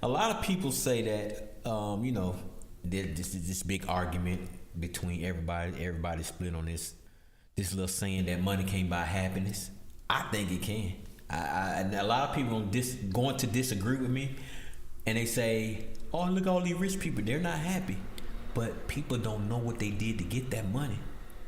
a lot of people say that, there's this big argument between everybody. Everybody split on this little saying that money can't buy happiness. I think it can. And a lot of people going to disagree with me, and they say, "Oh, look at all these rich people. They're not happy." But people don't know what they did to get that money.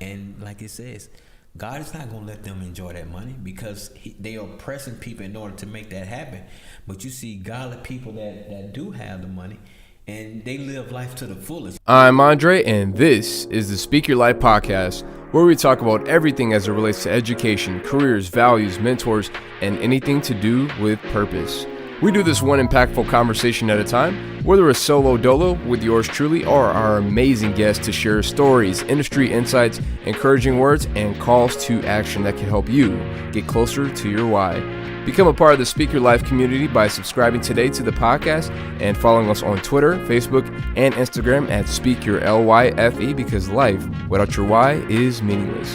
And like it says, God is not going to let them enjoy that money because they are oppressing people in order to make that happen. But you see godly people that do have the money, and they live life to the fullest. I'm Andre, and this is the Speak Your Life podcast, where we talk about everything as it relates to education, careers, values, mentors, and anything to do with purpose. We do this one impactful conversation at a time, whether it's solo dolo with yours truly or our amazing guests to share stories, industry insights, encouraging words, and calls to action that can help you get closer to your why. Become a part of the Speak Your Life community by subscribing today to the podcast and following us on Twitter, Facebook, and Instagram at Speak Your LYFE, because life without your why is meaningless.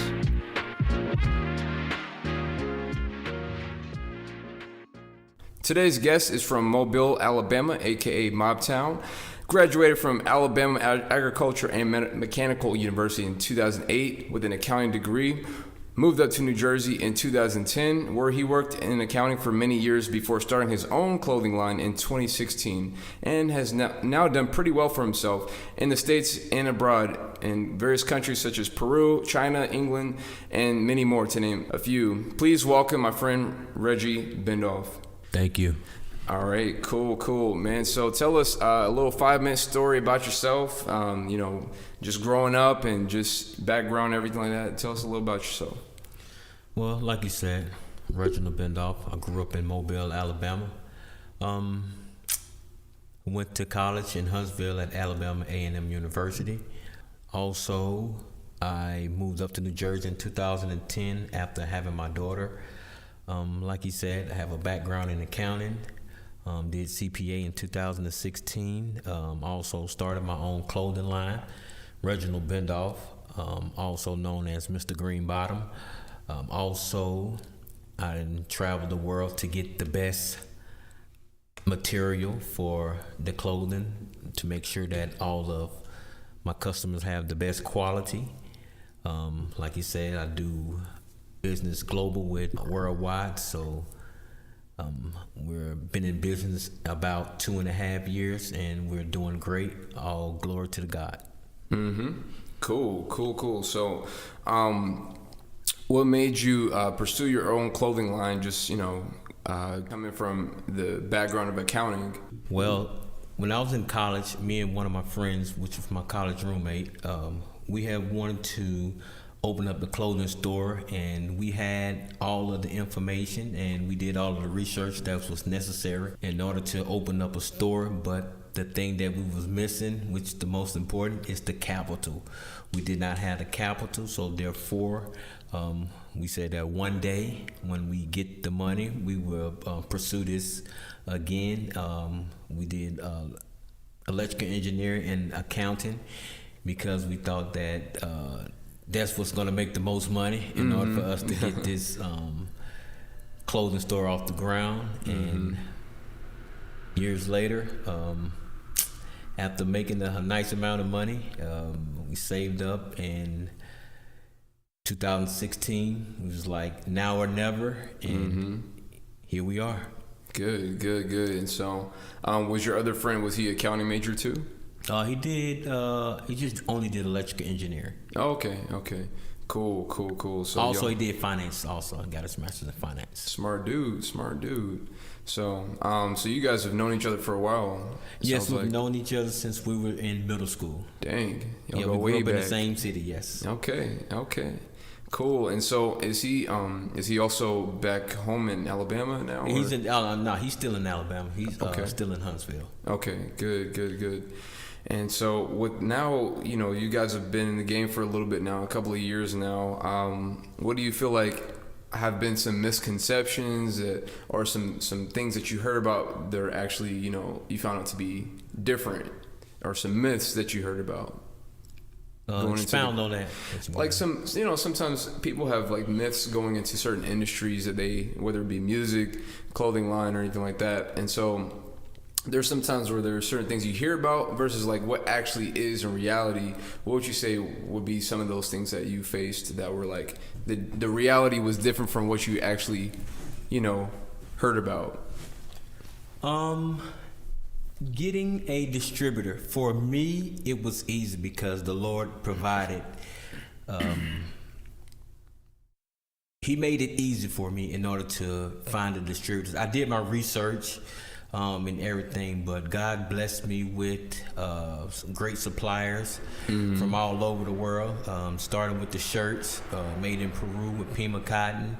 Today's guest is from Mobile, Alabama, aka Mobtown. Graduated from Alabama Agriculture and Mechanical University in 2008 with an accounting degree. Moved up to New Jersey in 2010, where he worked in accounting for many years before starting his own clothing line in 2016, and has now done pretty well for himself in the States and abroad in various countries such as Peru, China, England, and many more, to name a few. Please welcome my friend Reggie Bendolph. Thank you. All right, cool, man. So tell us a little 5-minute story about yourself, just growing up and just background, everything like that. Tell us a little about yourself. Well, like you said, Reggie Bendolph. I grew up in Mobile, Alabama. Went to college in Huntsville at Alabama A&M University. Also, I moved up to New Jersey in 2010 after having my daughter. Like you said, I have a background in accounting. Did CPA in 2016. Also started my own clothing line, Reginald Bendolph, also known as Mr. Green Bottom. Also, I traveled the world to get the best material for the clothing to make sure that all of my customers have the best quality. Like you said, I do business global with worldwide, so we've been in business about 2.5 years, and we're doing great. All glory to the God. Cool. So what made you pursue your own clothing line, just coming from the background of accounting? Well, when I was in college, me and one of my friends, which was my college roommate, we had wanted to open up the clothing store, and we had all of the information, and we did all of the research that was necessary in order to open up a store. But the thing that we was missing, which is the most important, is the capital. We did not have the capital, so therefore we said that one day when we get the money, we will pursue this again. We did electrical engineering and accounting because we thought that that's what's going to make the most money in order for us to get this clothing store off the ground. And years later, after making a nice amount of money, we saved up. In 2016, it was like now or never, and here we are. Good. And so, was your other friend, was he accounting major too? He did. He just only did electrical engineering. Okay. Cool. So also, he did finance. Also, got his master's in finance. Smart dude. So, so you guys have known each other for a while. Yes, we've known each other since we were in middle school. Dang, we grew up in the same city. Yes. Okay. Cool. And so, is he also back home in Alabama now? He's in. No, he's still in Alabama. He's still in Huntsville. Okay. Good. And so, with now, you guys have been in the game for a little bit now, a couple of years now. What do you feel like have been some misconceptions or some things that you heard about that are actually, you found out to be different, or some myths that you heard about? Expound on that. Like sometimes people have like myths going into certain industries that whether it be music, clothing line, or anything like that. And so there's sometimes where there are certain things you hear about versus like what actually is in reality. What would you say would be some of those things that you faced that were like the reality was different from what you actually, heard about? Getting a distributor, for me, it was easy because the Lord provided. He made it easy for me in order to find the distributors. I did my research and everything, but God blessed me with some great suppliers from all over the world, starting with the shirts made in Peru with Pima cotton.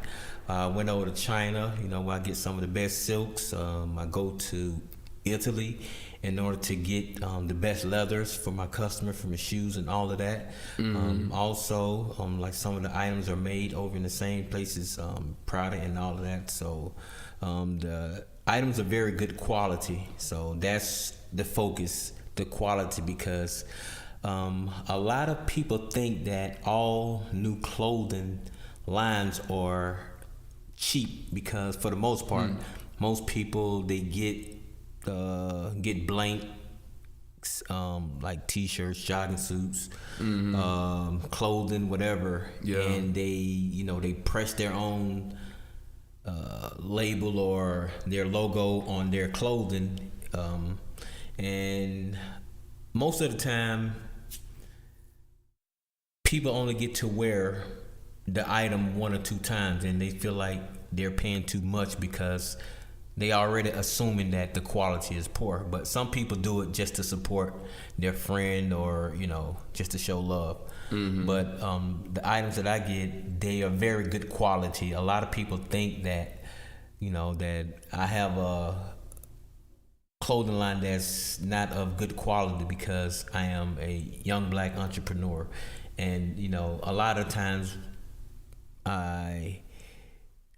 Went over to China, where I get some of the best silks. I go to Italy in order to get the best leathers for my customer, for my shoes and all of that. Also, like some of the items are made over in the same places, Prada and all of that. So the items are very good quality. So that's the focus, the quality, because a lot of people think that all new clothing lines are cheap, because for the most part, most people, they get blanks, like t-shirts, jogging suits, clothing, whatever, and they press their own label or their logo on their clothing, and most of the time people only get to wear the item one or two times, and they feel like they're paying too much because they already assuming that the quality is poor. But some people do it just to support their friend or just to show love. But the items that I get, they are very good quality. A lot of people think that that I have a clothing line that's not of good quality because I am a young black entrepreneur, and a lot of times I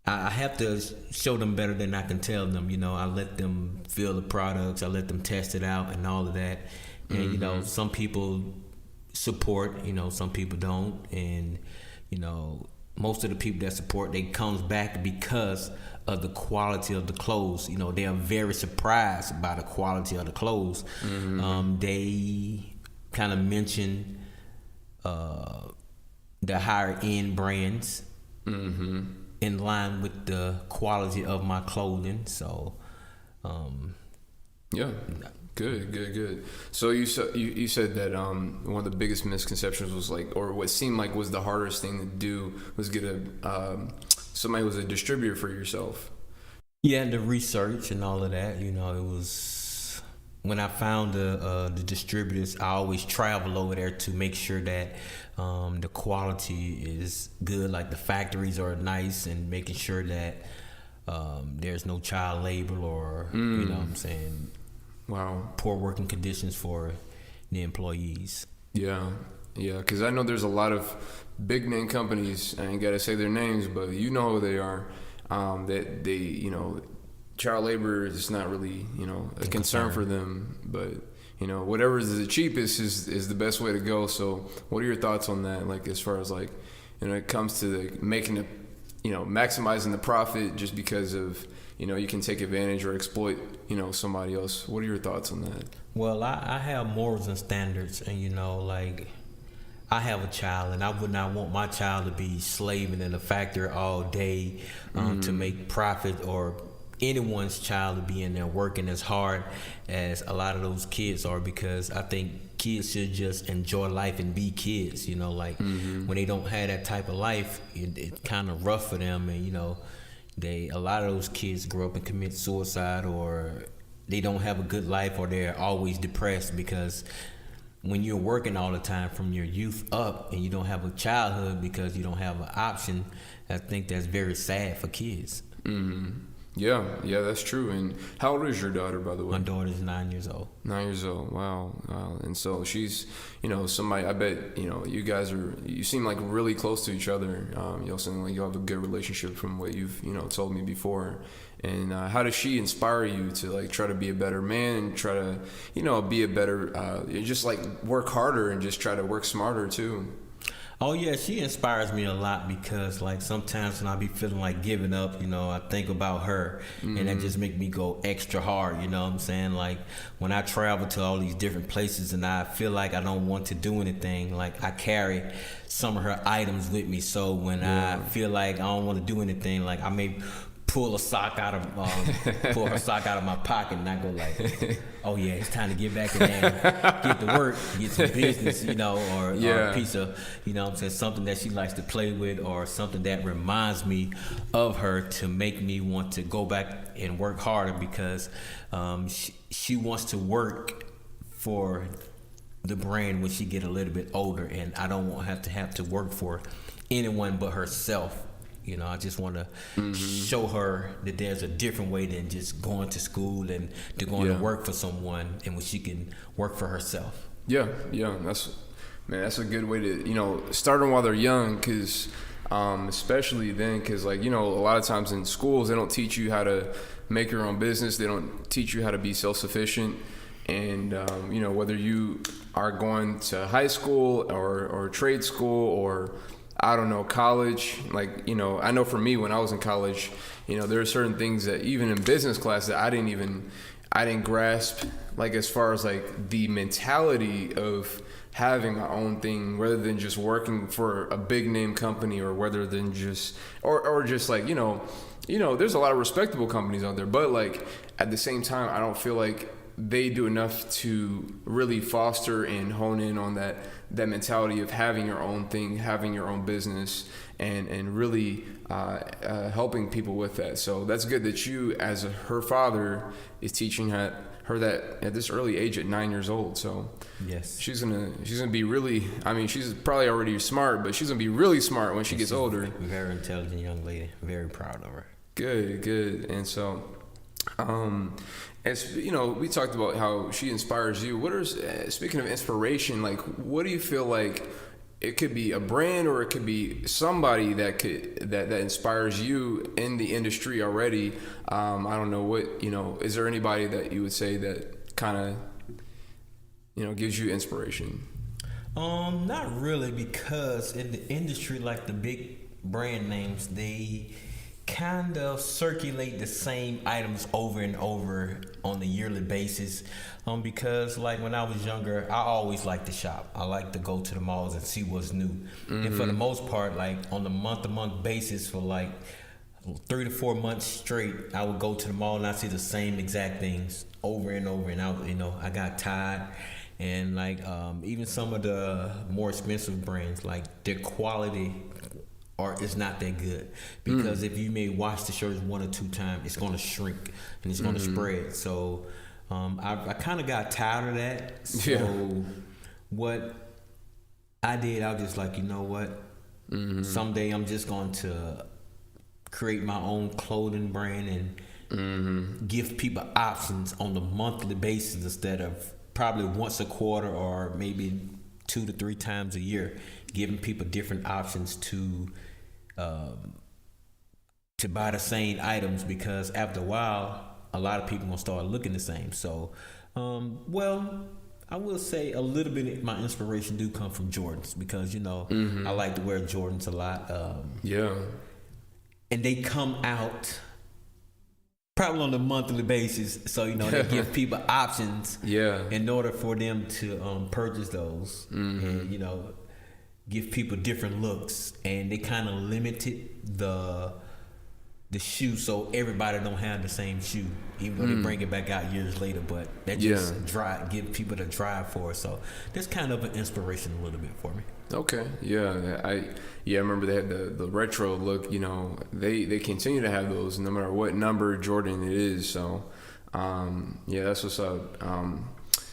have to show them better than I can tell them. I let them feel the products, I let them test it out and all of that. And some people support, some people don't, and most of the people that support, they comes back because of the quality of the clothes. They are very surprised by the quality of the clothes. They kind of mention the higher end brands in line with the quality of my clothing. So good. So you said that one of the biggest misconceptions was like, or what seemed like was the hardest thing to do, was get somebody who was a distributor for yourself. Yeah, the research and all of that. It was when I found the distributors, I always travel over there to make sure that the quality is good, like the factories are nice, and making sure that there's no child labor or poor working conditions for the employees. Yeah, because I know there's a lot of big name companies, I ain't gotta say their names, but you know who they are, that they child labor is not really a concern for them, but whatever is the cheapest is the best way to go. So what are your thoughts on that, like as far as like it comes to making it maximizing the profit just because of you can take advantage or exploit somebody else? What are your thoughts on that? Well, I have morals and standards, and like I have a child, and I would not want my child to be slaving in a factory all day to make profit, or anyone's child to be in there working as hard as a lot of those kids are, because I think kids should just enjoy life and be kids. When they don't have that type of life, it's kind of rough for them, and a lot of those kids grow up and commit suicide, or they don't have a good life, or they're always depressed, because when you're working all the time from your youth up and you don't have a childhood because you don't have an option, I think that's very sad for kids. Yeah, that's true. And how old is your daughter, by the way? My daughter is 9 years old. 9 years old. Wow. And so she's, somebody, I bet, you seem like really close to each other. You seem like you have a good relationship from what you've, told me before. And how does she inspire you to like try to be a better man and try to, be a better, just like work harder and just try to work smarter too? Oh yeah, she inspires me a lot because like sometimes when I be feeling like giving up, I think about her, and that just make me go extra hard. You know what I'm saying? Like when I travel to all these different places and I feel like I don't want to do anything, like I carry some of her items with me. So when I feel like I don't want to do anything, like I may pull her sock out of my pocket, and I go like, oh yeah, it's time to get back in there, get to work, get some business, or a piece of, I'm saying, something that she likes to play with, or something that reminds me of her to make me want to go back and work harder, because she wants to work for the brand when she get a little bit older, and I don't want to have to work for anyone but herself. I just want to show her that there's a different way than just going to school and to going to work for someone, and when she can work for herself. Yeah, that's a good way to, start them while they're young, because especially then, because like, a lot of times in schools, they don't teach you how to make your own business. They don't teach you how to be self-sufficient. And, whether you are going to high school or trade school or I don't know, college, like, I know for me when I was in college, there are certain things that even in business class that I didn't grasp, like as far as like the mentality of having my own thing rather than just working for a big name company, or rather than just, or just like, there's a lot of respectable companies out there, but like at the same time, I don't feel like they do enough to really foster and hone in on that mentality of having your own thing, having your own business, and really helping people with that. So that's good that you, as her father, is teaching her that at this early age, at 9 years old. So yes, she's gonna be really. I mean, she's probably already smart, but she's gonna be really smart when she gets older. Very intelligent young lady. Very proud of her. Good. And so, as we talked about how she inspires you. Speaking of inspiration, like what do you feel like it could be a brand, or it could be somebody that inspires you in the industry already? I don't know what, is there anybody that you would say that kind of, gives you inspiration? Not really, because in the industry, like the big brand names, they kind of circulate the same items over and over on a yearly basis, because like when I was younger, I always liked to shop. I like to go to the malls and see what's new. And for the most part, like on a month-to-month basis for like 3 to 4 months straight, I would go to the mall and I see the same exact things over and over, and I got tired. And like even some of the more expensive brands, like their quality or it's not that good, because if you may wash the shirts 1 or 2 times, it's going to shrink and it's going to spread. So I kind of got tired of that. So what I did, I was just like, you know what? Someday I'm just going to create my own clothing brand and give people options on a monthly basis instead of probably once a quarter or maybe 2 to 3 times a year, giving people different options to buy the same items, because after a while, a lot of people gonna start looking the same. So, I will say a little bit of my inspiration do come from Jordans, because I like to wear Jordans a lot. And they come out probably on a monthly basis, so they give people options in order for them to purchase those, and give people different looks, and they kind of limited the shoe so everybody don't have the same shoe, even though they bring it back out years later, but that just give people the drive for it. So that's kind of an inspiration a little bit for me. Okay. I remember they had the retro look. They continue to have those no matter what number Jordan it is. So that's what's up.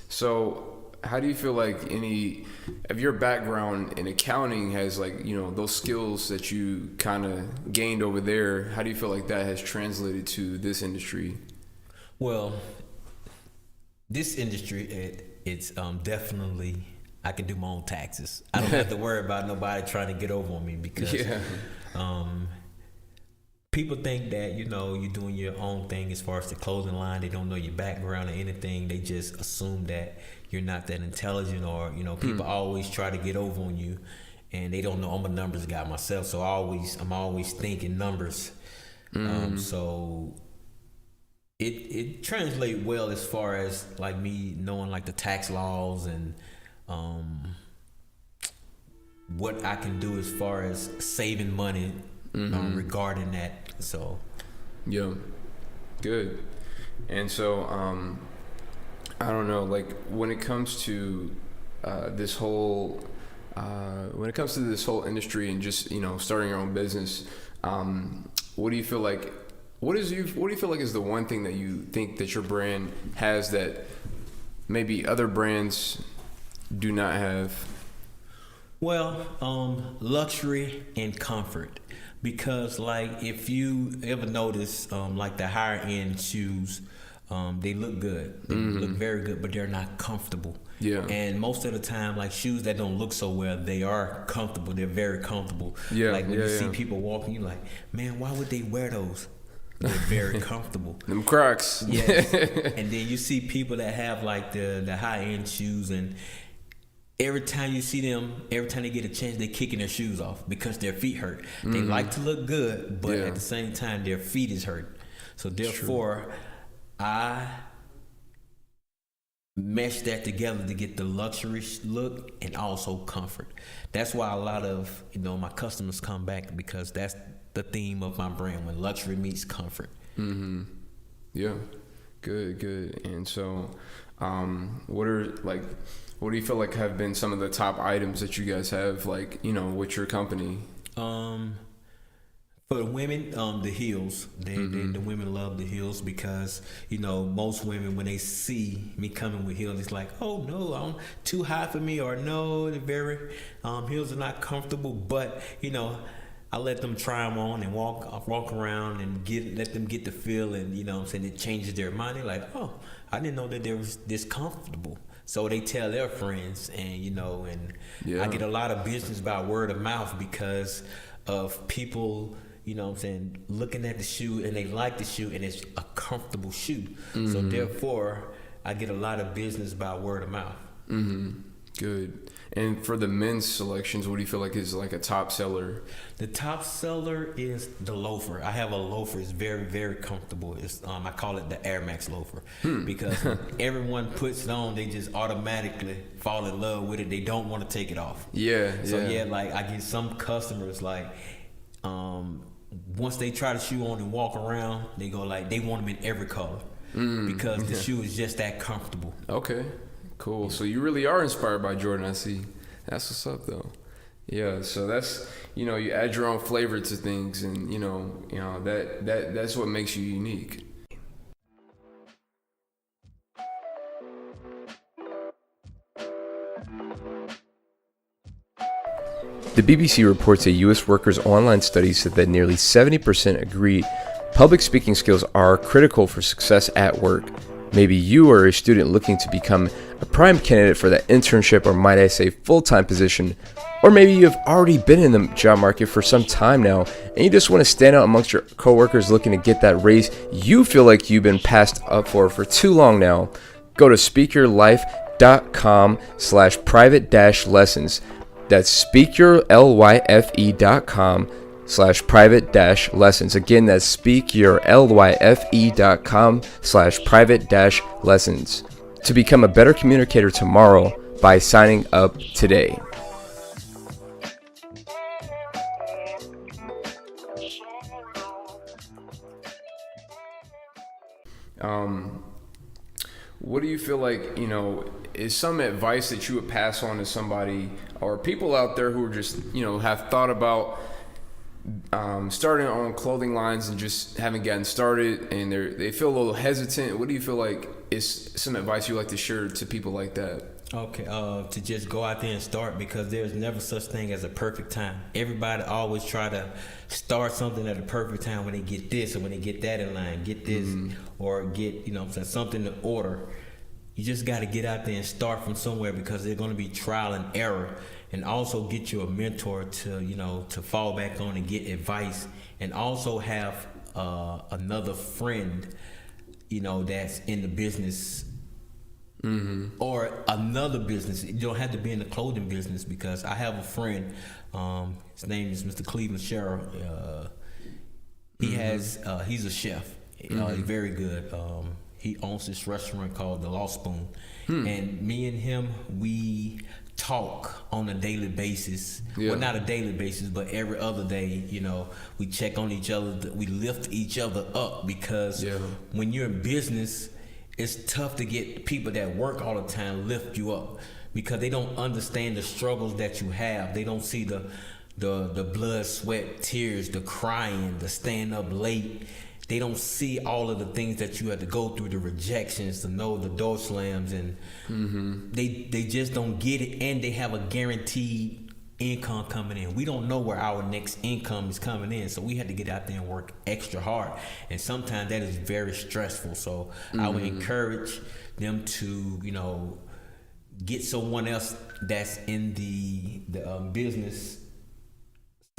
So how do you feel like any of your background in accounting has, like, those skills that you kind of gained over there, how do you feel like that has translated to this industry? Well, this industry, it's definitely, I can do my own taxes. I don't have to worry about nobody trying to get over on me, because people think that, you're doing your own thing as far as the clothing line. They don't know your background or anything. They just assume that you're not that intelligent, or, people always try to get over on you. and they don't know I'm a numbers guy myself. So I'm always thinking numbers. So it translates well as far as like me knowing like the tax laws and what I can do as far as saving money regarding that. So yeah, good. And so I don't know, like when it comes to this whole industry and just starting your own business, what do you feel like? What do you feel like is the one thing that you think that your brand has that maybe other brands do not have? Well, luxury and comfort, because like if you ever notice, like the higher end shoes, they look good, they look very good, but they're not comfortable. Yeah. And most of the time, like shoes that don't look so well, they are comfortable. They're very comfortable. Yeah. Like when you see people walking, you're like, man, why would they wear those? They're very comfortable. Them Crocs. Yes. And then you see people that have like the high end shoes, and every time you see them, every time they get a chance, they're kicking their shoes off because their feet hurt. They like to look good, but at the same time, their feet is hurt. So therefore, I mesh that together to get the luxury look and also comfort. That's why a lot of my customers come back, because that's the theme of my brand, when luxury meets comfort. Yeah, good. And so, what do you feel like have been some of the top items that you guys have, like with your company? For the women, the heels. The women love the heels because most women, when they see me coming with heels, it's like, oh no, I'm too high for me, or no, the very heels are not comfortable. But I let them try them on and walk around and let them get the feel, and it changes their mind. They're like, oh, I didn't know that they was this comfortable. So they tell their friends, and I get a lot of business by word of mouth because of people, looking at the shoe and they like the shoe and it's a comfortable shoe. So therefore, I get a lot of business by word of mouth. Good. And for the men's selections, what do you feel like is like a top seller? The top seller is the loafer. I have a loafer. It's very, very comfortable. It's I call it the Air Max loafer because everyone puts it on, they just automatically fall in love with it. They don't want to take it off. So like I get some customers like once they try the shoe on and walk around, they go like they want them in every color because the shoe is just that comfortable. Okay. Cool. Yeah. So you really are inspired by Jordan, I see. That's what's up, though. Yeah. So that's you add your own flavor to things, and that's what makes you unique. The BBC reports a U.S. workers' online study said that nearly 70% agree public speaking skills are critical for success at work. Maybe you are a student looking to become a prime candidate for that internship, or might I say full-time position, or maybe you have already been in the job market for some time now and you just want to stand out amongst your coworkers looking to get that raise you feel like you've been passed up for too long now. Go to speakyourlife.com/private-lessons. That's speakyourlyfe.com/private-lessons. Again, that's speakyourlyfe.com/private-lessons to become a better communicator tomorrow by signing up today. What do you feel like, is some advice that you would pass on to somebody or people out there who are just, have thought about starting their own clothing lines and just haven't gotten started and they feel a little hesitant? What do you feel like is some advice you like to share to people like that? Okay, to just go out there and start, because there's never such thing as a perfect time. Everybody always try to start something at a perfect time when they get this or when they get that in line, get this or get, something to order. You just got to get out there and start from somewhere, because there's going to be trial and error, and also get you a mentor to, to fall back on and get advice, and also have another friend, that's in the business or another business. You don't have to be in the clothing business, because I have a friend. His name is Mr. Cleveland Sherrill. He's a chef. He's very good. He owns this restaurant called the Lost Spoon, and me and him, we talk on a daily basis. Well, not a daily basis, but every other day. We check on each other. We lift each other up, because when you're in business, it's tough to get people that work all the time lift you up, because they don't understand the struggles that you have. They don't see the blood, sweat, tears, the crying, the staying up late. They don't see all of the things that you have to go through, the rejections, the door slams, and they just don't get it. And they have a guaranteed income coming in. We don't know where our next income is coming in, so we had to get out there and work extra hard. And sometimes that is very stressful. So I would encourage them to, get someone else that's in the business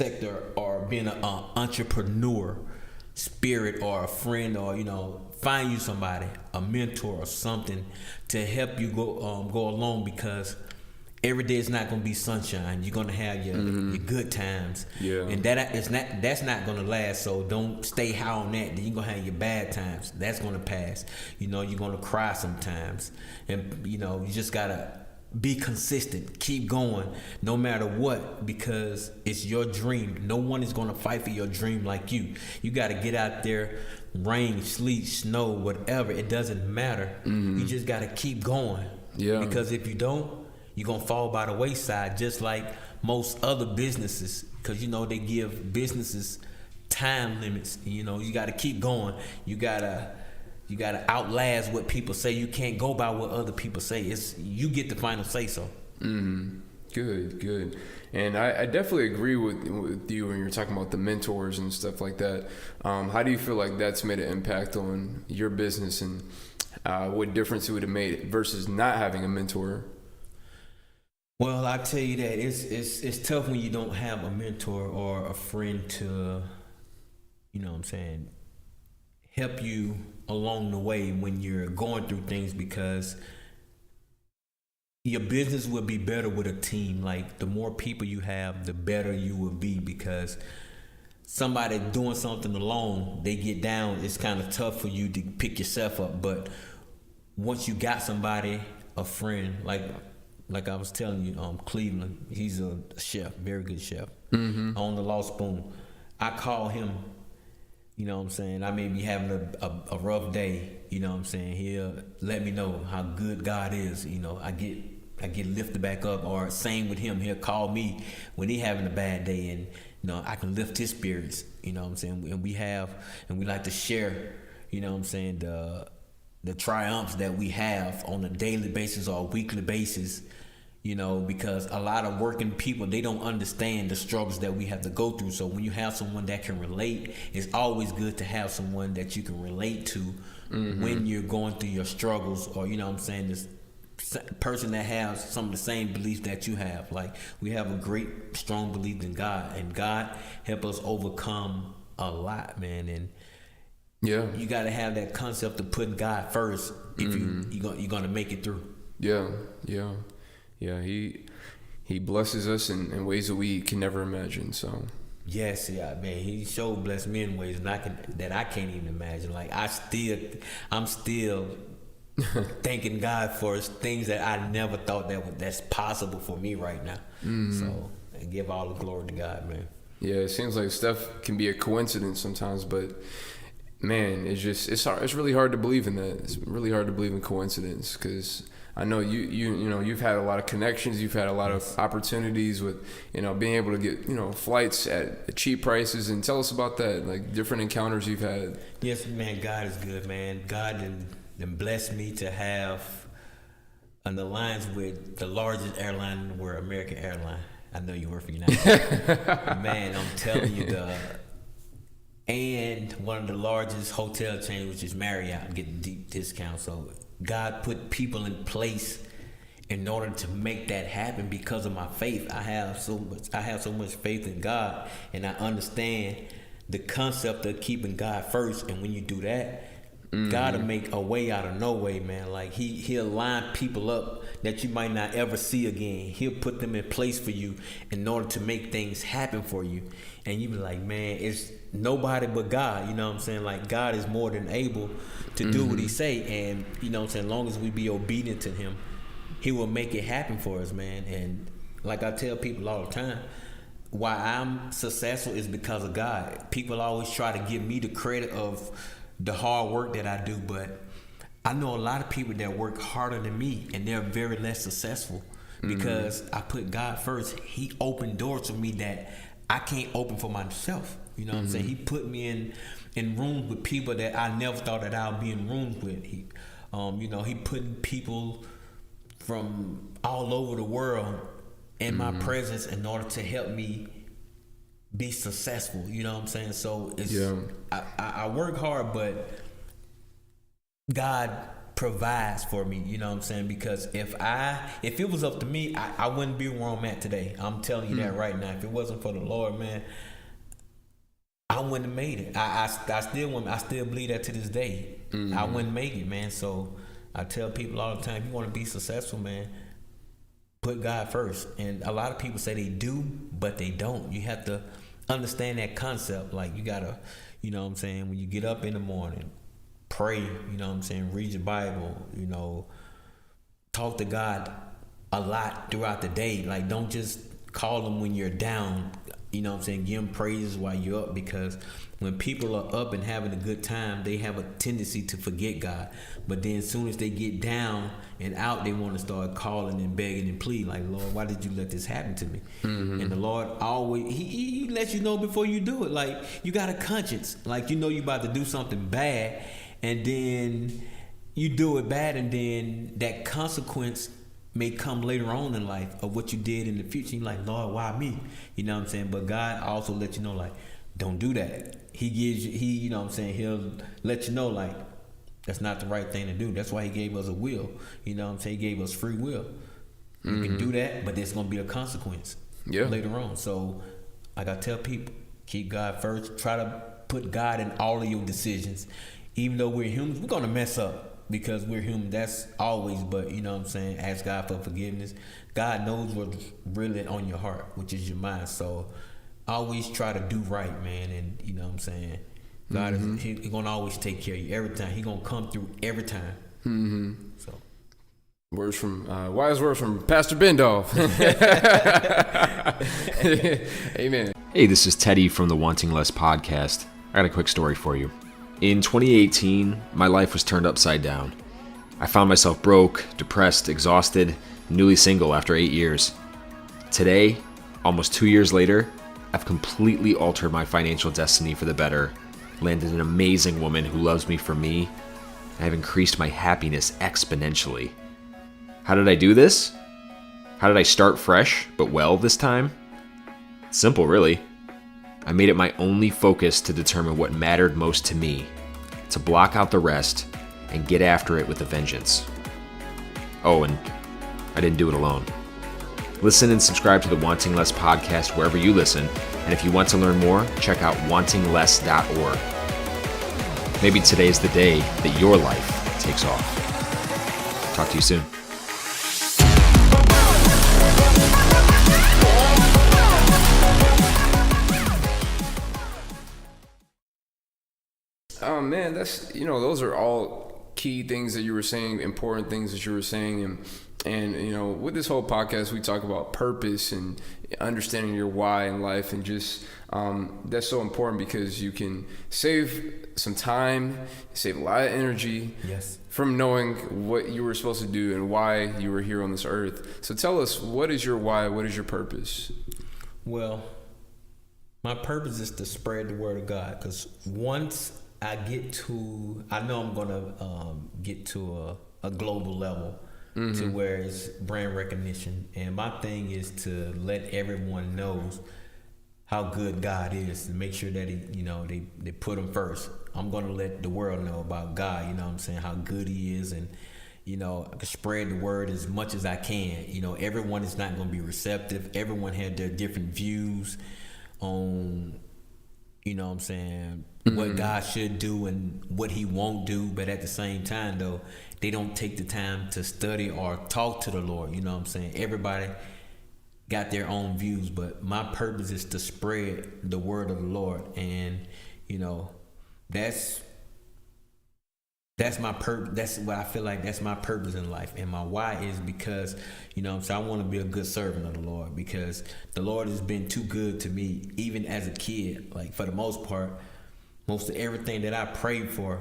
sector, or being an entrepreneur spirit, or a friend, or find you somebody, a mentor or something, to help you go along, because every day is not going to be sunshine. You're going to have your good times, and that's not going to last. So don't stay high on that. Then you're going to have your bad times. That's going to pass. You're going to cry sometimes, and you just gotta be consistent. Keep going, no matter what, because it's your dream. No one is going to fight for your dream like you. You got to get out there, rain, sleet, snow, whatever. It doesn't matter. You just got to keep going. Because if you don't, you're going to fall by the wayside, just like most other businesses, because they give businesses time limits. You got to keep going. You gotta outlast what people say. You can't go by what other people say. You get the final say so. Good. And I definitely agree with you when you're talking about the mentors and stuff like that. How do you feel like that's made an impact on your business, and what difference it would have made versus not having a mentor? Well, I tell you that it's tough when you don't have a mentor or a friend to, help you along the way when you're going through things, because your business will be better with a team. Like, the more people you have, the better you will be, because somebody doing something alone, they get down, it's kind of tough for you to pick yourself up. But once you got somebody, a friend, like I was telling you, Cleveland, he's a chef, very good chef, on the Lost Spoon. I call him. I may be having a rough day. He'll let me know how good God is. I get lifted back up. Or same with him, he'll call me when he having a bad day, and I can lift his spirits. And we like to share. The triumphs that we have on a daily basis or a weekly basis. Because a lot of working people, they don't understand the struggles that we have to go through. So when you have someone that can relate, it's always good to have someone that you can relate to when you're going through your struggles, or this person that has some of the same beliefs that you have. Like, we have a great, strong belief in God, and God help us overcome a lot, man. And you got to have that concept of putting God first if you're gonna make it through. He blesses us in ways that we can never imagine. So yes, man, he sure blessed me in ways that I can't even imagine. Like, I'm still thanking God for things that I never thought that's possible for me right now. So I give all the glory to God, man. Yeah, it seems like stuff can be a coincidence sometimes, but man, it's hard. It's really hard to believe in that. It's really hard to believe in coincidence, because I know you've had a lot of connections, you've had a lot of opportunities with, being able to get, flights at cheap prices. And tell us about that, like different encounters you've had. Yes, man, God is good, man. God done blessed me to have an alliance with the largest airline in the world, American Airlines. I know you work for United. Man, I'm telling you, and one of the largest hotel chains, which is Marriott, I'm getting deep discounts. So God put people in place in order to make that happen because of my faith. I have so much faith in God, and I understand the concept of keeping God first. And when you do that, God will make a way out of no way, man. Like he'll line people up that you might not ever see again. He'll put them in place for you in order to make things happen for you. And you be like, man, it's nobody but God. You know what I'm saying? Like God is more than able to do what he say. And you know what I'm saying? As long as we be obedient to him, he will make it happen for us, man. And like I tell people all the time, why I'm successful is because of God. People always try to give me the credit of the hard work that I do, but I know a lot of people that work harder than me and they're very less successful because I put God first. He opened doors for me that I can't open for myself. You know what I'm saying? He put me in rooms with people that I never thought that I would be in rooms with. He putting people from all over the world in my presence in order to help me be successful. You know what I'm saying? So it's I work hard, but God provides for me. You know what I'm saying? Because if it was up to me, I wouldn't be where I'm at today. I'm telling you that right now. If it wasn't for the Lord, man, I wouldn't have made it. I still believe that to this day. I wouldn't make it, man. So I tell people all the time, if you want to be successful, man, put God first. And a lot of people say they do, but they don't. You have to understand that concept. Like you gotta, you know what I'm saying, when you get up in the morning, pray, you know what I'm saying, read your Bible, you know, talk to God a lot throughout the day. Like don't just call him when you're down, you know what I'm saying, give him praises while you're up, because when people are up and having a good time, they have a tendency to forget God. But then as soon as they get down and out, they want to start calling and begging and pleading, like, Lord, why did you let this happen to me? And the Lord always, he lets you know before you do it. Like, you got a conscience. Like, you know you about to do something bad, and then you do it bad, and then that consequence may come later on in life of what you did in the future. You're like, Lord, why me? You know what I'm saying? But God also let you know, like, don't do that. He gives you, you know what I'm saying, he'll let you know, like, that's not the right thing to do. That's why he gave us a will. You know what I'm saying? He gave us free will. You can do that, but there's going to be a consequence later on. So, like I tell people, keep God first. Try to put God in all of your decisions. Even though we're humans, we're going to mess up because we're human. That's always, but you know what I'm saying? Ask God for forgiveness. God knows what's really on your heart, which is your mind. So, always try to do right, man. And you know what I'm saying? God is he gonna always take care of you every time. He gonna come through every time. So wise words from Pastor Bendolph. Amen. Hey, this is Teddy from the Wanting Less podcast. I got a quick story for you. In 2018, my life was turned upside down. I found myself broke, depressed, exhausted, newly single after 8 years. Today, almost 2 years later, I've completely altered my financial destiny for the better, landed an amazing woman who loves me for me, and I've increased my happiness exponentially. How did I do this? How did I start fresh, but well this time? Simple, really. I made it my only focus to determine what mattered most to me, to block out the rest and get after it with a vengeance. Oh, and I didn't do it alone. Listen and subscribe to the Wanting Less podcast wherever you listen, and if you want to learn more, check out wantingless.org. Maybe today's the day that your life takes off. Talk to you soon. Oh man, that's, you know, those are all key things that you were saying, important things that you were saying, and you know, with this whole podcast, we talk about purpose and understanding your why in life, and just that's so important because you can save some time, save a lot of energy from knowing what you were supposed to do and why you were here on this earth. So tell us, what is your why? What is your purpose? Well, my purpose is to spread the word of God, because once I know I'm gonna get to a global level, to where it's brand recognition, and my thing is to let everyone knows how good God is, and make sure that they put him first. I'm gonna let the world know about God, you know what I'm saying, how good he is, and you know, I can spread the word as much as I can. You know, everyone is not gonna be receptive. Everyone had their different views on you know what I'm saying, what God should do and what he won't do. But at the same time, though, they don't take the time to study or talk to the Lord. You know what I'm saying? Everybody got their own views, but my purpose is to spread the word of the Lord. And, you know, that's my purpose. That's what I feel like. That's my purpose in life. And my why is because, you know what I'm saying, I want to be a good servant of the Lord, because the Lord has been too good to me, even as a kid. Like, for the most part, most of everything that I prayed for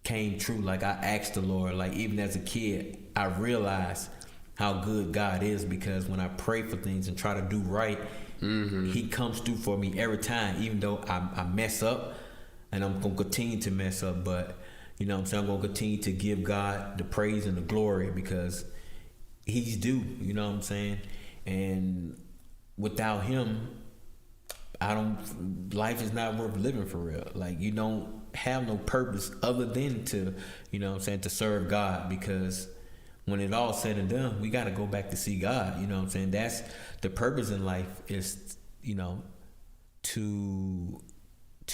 came true. Like, I asked the Lord, like, even as a kid, I realized how good God is, because when I pray for things and try to do right, he comes through for me every time, even though I mess up, and I'm going to continue to mess up. But, you know what I'm saying, I'm going to continue to give God the praise and the glory, because he's due, you know what I'm saying? And without him, life is not worth living, for real. Like, you don't have no purpose other than to, you know what I'm saying, to serve God, because when it all said and done, we got to go back to see God. You know what I'm saying? That's the purpose in life, is, you know, to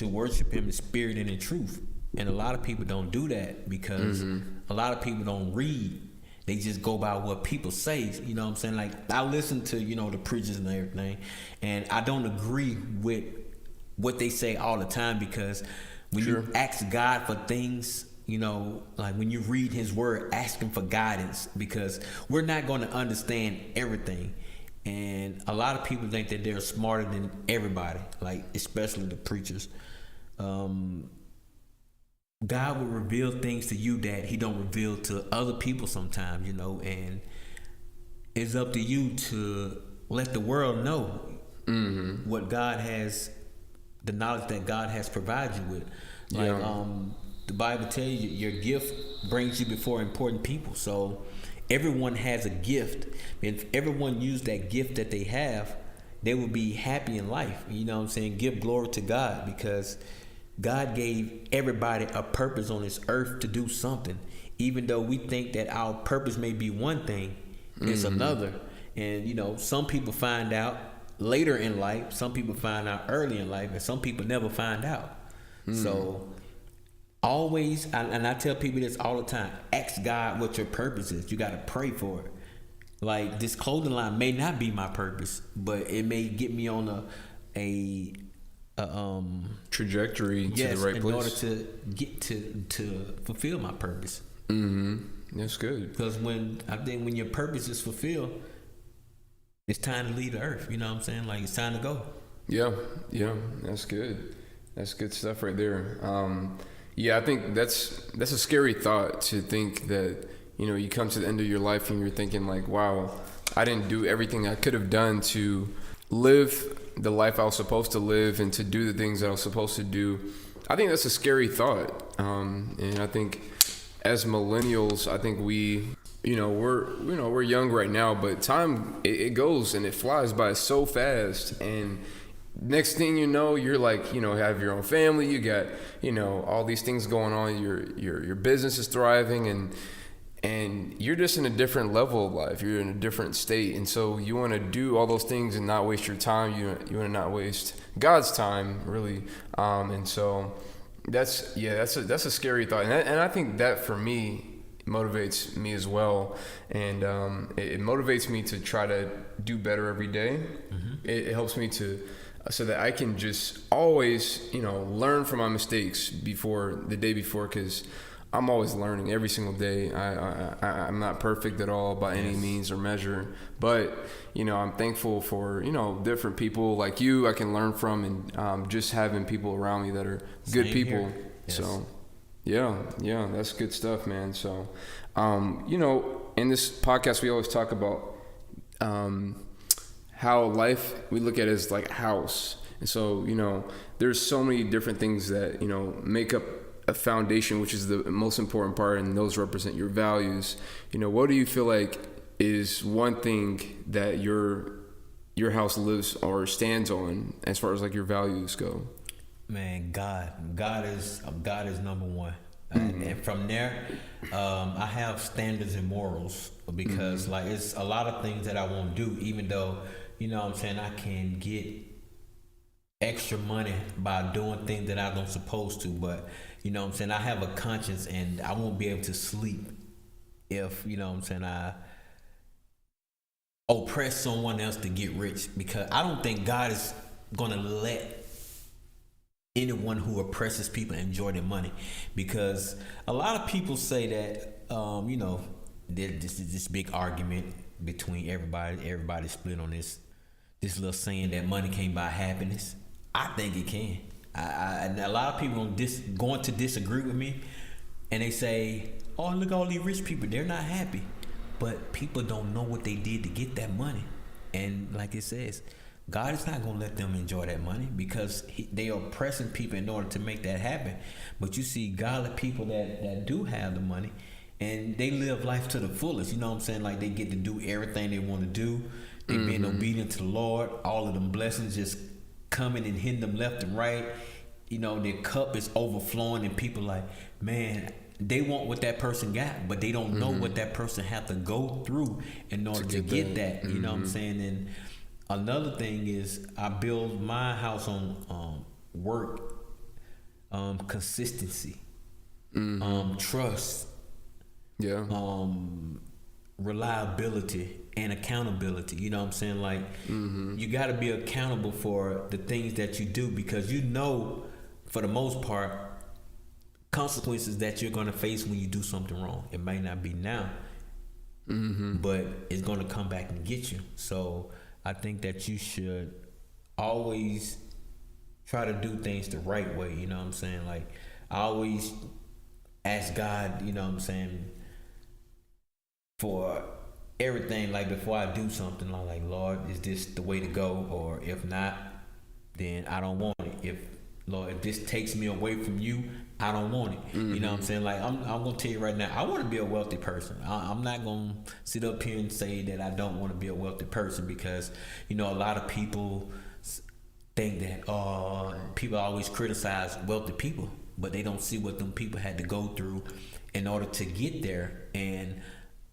worship him in spirit and in truth. And a lot of people don't do that, because a lot of people don't read. They just go by what people say. You know what I'm saying? Like, I listen to, you know, the preachers and everything, and I don't agree with what they say all the time, because when you ask God for things, you know, like when you read his word, ask him for guidance, because we're not going to understand everything. And a lot of people think that they're smarter than everybody, like especially the preachers. God will reveal things to you that he don't reveal to other people sometimes, you know, and it's up to you to let the world know what God has, the knowledge that God has provided you with. Like, the Bible tells you your gift brings you before important people. So everyone has a gift. If everyone used that gift that they have, they will be happy in life. You know what I'm saying? Give glory to God, because God gave everybody a purpose on this earth to do something. Even though we think that our purpose may be one thing, it's another. And, you know, some people find out later in life, some people find out early in life, and some people never find out. So always, and I tell people this all the time, ask God what your purpose is. You got to pray for it. Like, this clothing line may not be my purpose, but it may get me on a trajectory to the right place, in order to get to fulfill my purpose. That's good. Because when your purpose is fulfilled, it's time to leave the earth. You know what I'm saying? Like, it's time to go. Yeah, that's good. That's good stuff right there. I think that's a scary thought, to think that, you know, you come to the end of your life and you're thinking like, wow, I didn't do everything I could have done to live the life I was supposed to live and to do the things that I was supposed to do. I think that's a scary thought. And I think as millennials, I think we're young right now, but time, it goes and it flies by so fast. And next thing you know, you're like, you know, have your own family, you got, you know, all these things going on, your business is thriving, and you're just in a different level of life. You're in a different state. And so you want to do all those things and not waste your time. You want to not waste God's time, really. And so that's a scary thought. And I think that, for me, motivates me as well. And it motivates me to try to do better every day. It helps me so that I can just always, you know, learn from my mistakes before the day before, because I'm always learning every single day. I'm not perfect at all by any means or measure, but, you know, I'm thankful for, you know, different people like you I can learn from, and just having people around me that are good people. So yeah, that's good stuff, man. So, you know, in this podcast, we always talk about how life, we look at it as like a house. And so, you know, there's so many different things that, you know, make up a foundation, which is the most important part, and those represent your values. You know, what do you feel like is one thing that your house lives or stands on as far as like your values go? Man, God is number one. And from there, I have standards and morals, because like, it's a lot of things that I won't do, even though, you know what I'm saying, I can get extra money by doing things that I don't supposed to. But you know what I'm saying, I have a conscience and I won't be able to sleep if, you know what I'm saying, I oppress someone else to get rich, because I don't think God is gonna let anyone who oppresses people enjoy their money. Because a lot of people say that you know, there's this big argument between everybody split on this little saying that money can't buy happiness. I think it can. And a lot of people going to disagree with me, and they say, oh, look at all these rich people, they're not happy. But people don't know what they did to get that money. And like it says, God is not going to let them enjoy that money, because they are oppressing people in order to make that happen. But you see godly people that do have the money, and they live life to the fullest. You know what I'm saying? Like, they get to do everything they want to do. They being obedient to the Lord. All of them blessings just coming and hitting them left and right. You know, their cup is overflowing, and people like, man, they want what that person got, but they don't know what that person have to go through in order to get that. You know what I'm saying? And another thing is, I build my house on work, consistency, trust, reliability, and accountability. You know what I'm saying? Like, you got to be accountable for the things that you do, because you know, for the most part, consequences that you're going to face when you do something wrong. It may not be now, but it's going to come back and get you. So I think that you should always try to do things the right way. You know what I'm saying? Like, I always ask God, you know what I'm saying, for everything. Like, before I do something, I'm like, Lord, is this the way to go? Or if not, then I don't want it. Lord, if this takes me away from you, I don't want it. You know what I'm saying? Like, I'm going to tell you right now, I want to be a wealthy person. I'm not going to sit up here and say that I don't want to be a wealthy person, because, you know, a lot of people think that, people always criticize wealthy people, but they don't see what them people had to go through in order to get there. And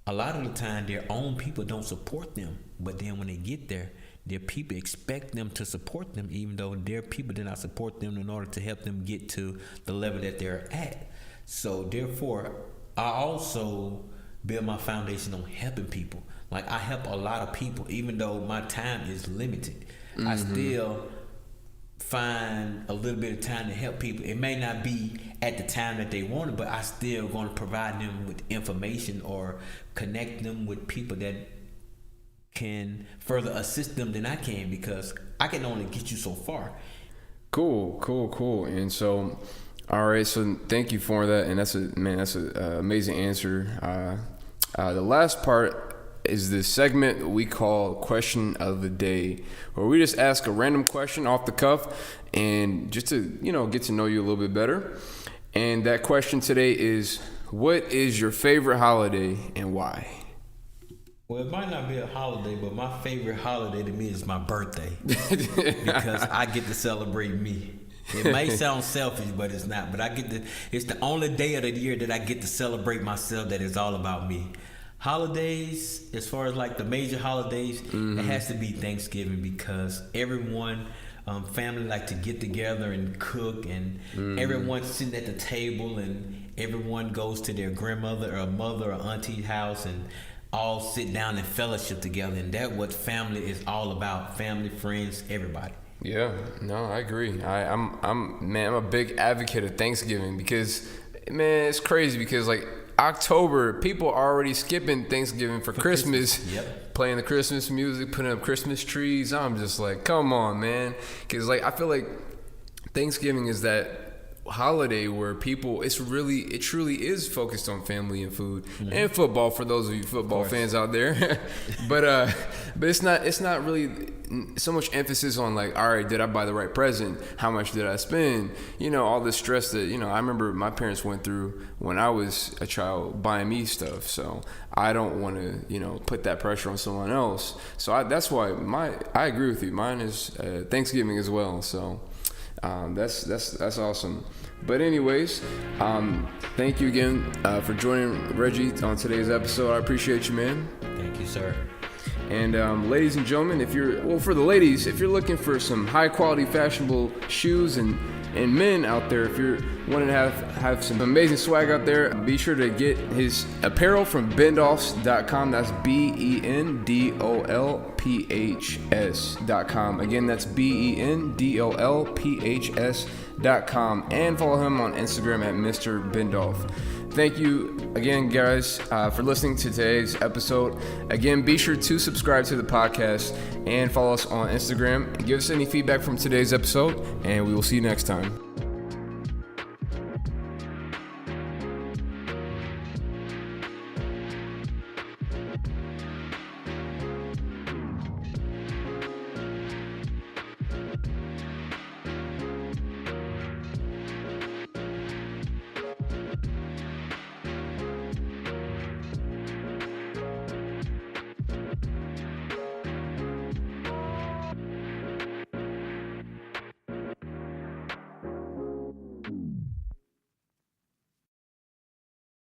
a lot of the time, their own people don't support them. But then when they get there, their people expect them to support them, even though their people did not support them in order to help them get to the level that they're at. So therefore, I also build my foundation on helping people. Like, I help a lot of people, even though my time is limited. I still find a little bit of time to help people. It may not be at the time that they want it, but I still going to provide them with information or connect them with people that can further assist them than I can, because I can only get you so far. Cool. And so, all right, so thank you for that. And that's an amazing answer. The last part is this segment we call Question of the Day, where we just ask a random question off the cuff, and just to, you know, get to know you a little bit better. And that question today is, what is your favorite holiday and why? Well, it might not be a holiday, but my favorite holiday to me is my birthday, because I get to celebrate me. It may sound selfish, but it's not. But it's the only day of the year that I get to celebrate myself, that is all about me. Holidays, as far as like the major holidays, it has to be Thanksgiving, because everyone, family like to get together and cook, and everyone's sitting at the table, and everyone goes to their grandmother or mother or auntie's house, and all sit down and fellowship together. And that's what family is all about. Family, friends, everybody. Yeah, no, I agree. I'm a big advocate of Thanksgiving, because, man, it's crazy, because like October, people are already skipping Thanksgiving for Christmas. Yep. Playing the Christmas music, putting up Christmas trees. I'm just like, come on, man. Because like, I feel like Thanksgiving is that holiday where people, it truly is focused on family and food and football, for those of you football fans out there. but it's not really so much emphasis on like, all right, did I buy the right present? How much did I spend? You know, all this stress that, you know, I remember my parents went through when I was a child, buying me stuff. So I don't want to, you know, put that pressure on someone else. So that's why I agree with you. Mine is Thanksgiving as well. So that's awesome. But anyways, thank you again for joining Reggie on today's episode. I appreciate you, man. Thank you, sir. And ladies and gentlemen, for the ladies, if you're looking for some high quality fashionable shoes and men out there, if you're wanting to have some amazing swag out there, be sure to get his apparel from Bendolphs.com. That's Bendolphs.com. Again, that's Bendolphs.com. And follow him on Instagram at Mr. Bendolph. Thank you again, guys, for listening to today's episode. Again, be sure to subscribe to the podcast and follow us on Instagram. Give us any feedback from today's episode, and we will see you next time.